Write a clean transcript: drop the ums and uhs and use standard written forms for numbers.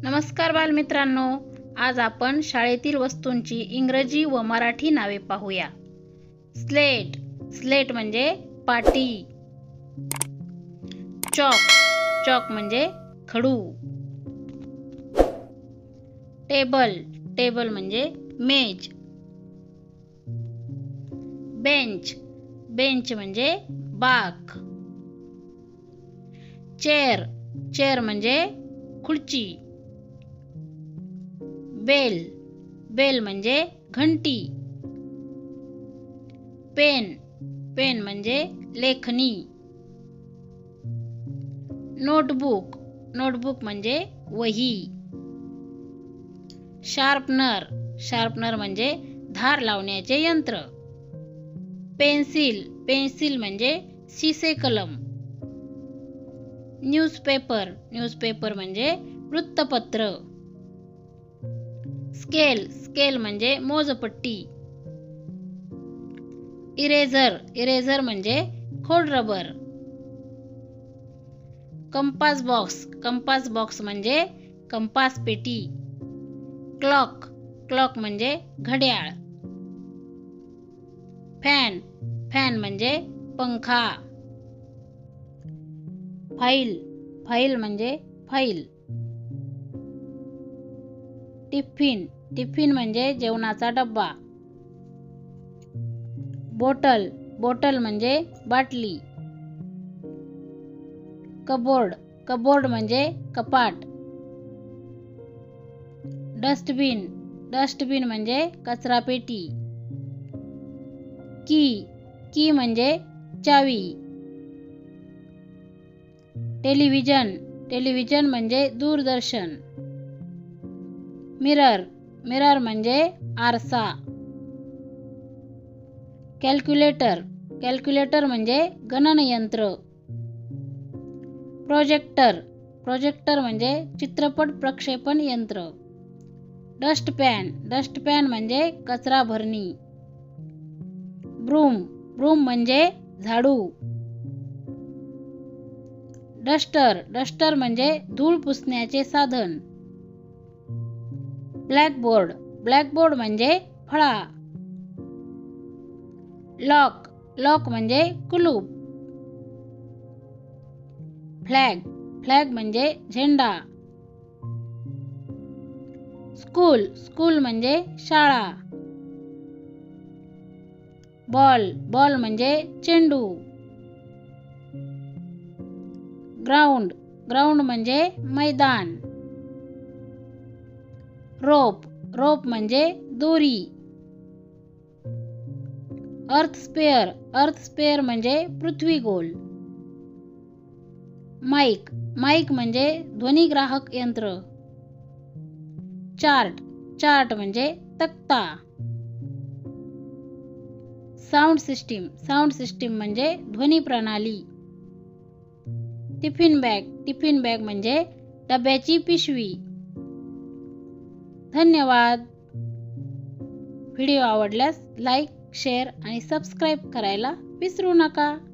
नमस्कार बालमित्रांनो, आज आपण शाळेतील वस्तूंची इंग्रजी व मराठी नावे पाहूया. स्लेट, स्लेट म्हणजे पाटी. चॉक, चॉक म्हणजे खडू. टेबल, टेबल म्हणजे मेज. बेंच, बेंच म्हणजे बाक. चेअर, चेअर म्हणजे खुर्ची. बेल, बेल म्हणजे घंटी. पेन, पेन म्हणजे लेखनी. नोटबुक, नोटबुक म्हणजे वही. शार्पनर, शार्पनर म्हणजे धार लावण्याचे यंत्र. पेन्सिल, पेन्सिल म्हणजे शिसे कलम. न्यूजपेपर, न्यूजपेपर म्हणजे वृत्तपत्र. स्केल, स्केल म्हणजे मोजपट्टी. इरेझर, इरेझर म्हणजे खोडरबर. कंपास बॉक्स, कंपास बॉक्स म्हणजे कंपास पेटी. क्लॉक, क्लॉक म्हणजे घड्याळ. फॅन, फॅन म्हणजे पंखा. फाईल, फाईल म्हणजे फाईल. टिफिन, टिफिन म्हणजे जेवणाचा डब्बा. बॉटल, बॉटल म्हणजे बाटली. कबोर्ड, कबोर्ड म्हणजे कपाट. डस्टबिन, डस्टबिन म्हणजे कचरा पेटी. की, की म्हणजे चावी. टेलिव्हिजन, टेलिव्हिजन म्हणजे दूरदर्शन. मिरर, मिरर म्हणजे आरसा. कॅल्क्युलेटर, कॅल्क्युलेटर म्हणजे गणनयंत्र. प्रोजेक्टर, प्रोजेक्टर म्हणजे चित्रपट प्रक्षेपण यंत्र. डस्टपॅन, डस्टपॅन म्हणजे कचरा भरणी. ब्रूम, ब्रूम म्हणजे झाडू. डस्टर, डस्टर म्हणजे धूळ पुसण्याचे साधन. ब्लॅकबोर्ड, ब्लॅकबोर्ड म्हणजे फळा. लॉक, लॉक म्हणजे कुलूप. फ्लॅग, फ्लॅग म्हणजे झेंडा. स्कूल, स्कूल म्हणजे शाळा. बॉल, बॉल म्हणजे चेंडू. ग्राउंड, ग्राउंड म्हणजे मैदान. रोप, रोप म्हणजे दोरी. अर्थ स्पेअर, अर्थ स्पेअर म्हणजे पृथ्वी गोल. माईक, माईक म्हणजे ध्वनिग्राहक यंत्र. चार्ट, चार्ट म्हणजे तक्ता. साऊंड सिस्टीम, साऊंड सिस्टीम म्हणजे ध्वनी प्रणाली. टिफिन बॅग, टिफिन बॅग म्हणजे डब्याची पिशवी. धन्यवाद. व्हिडिओ आवडल्यास लाईक, शेअर आणि सबस्क्राईब करायला विसरू नका.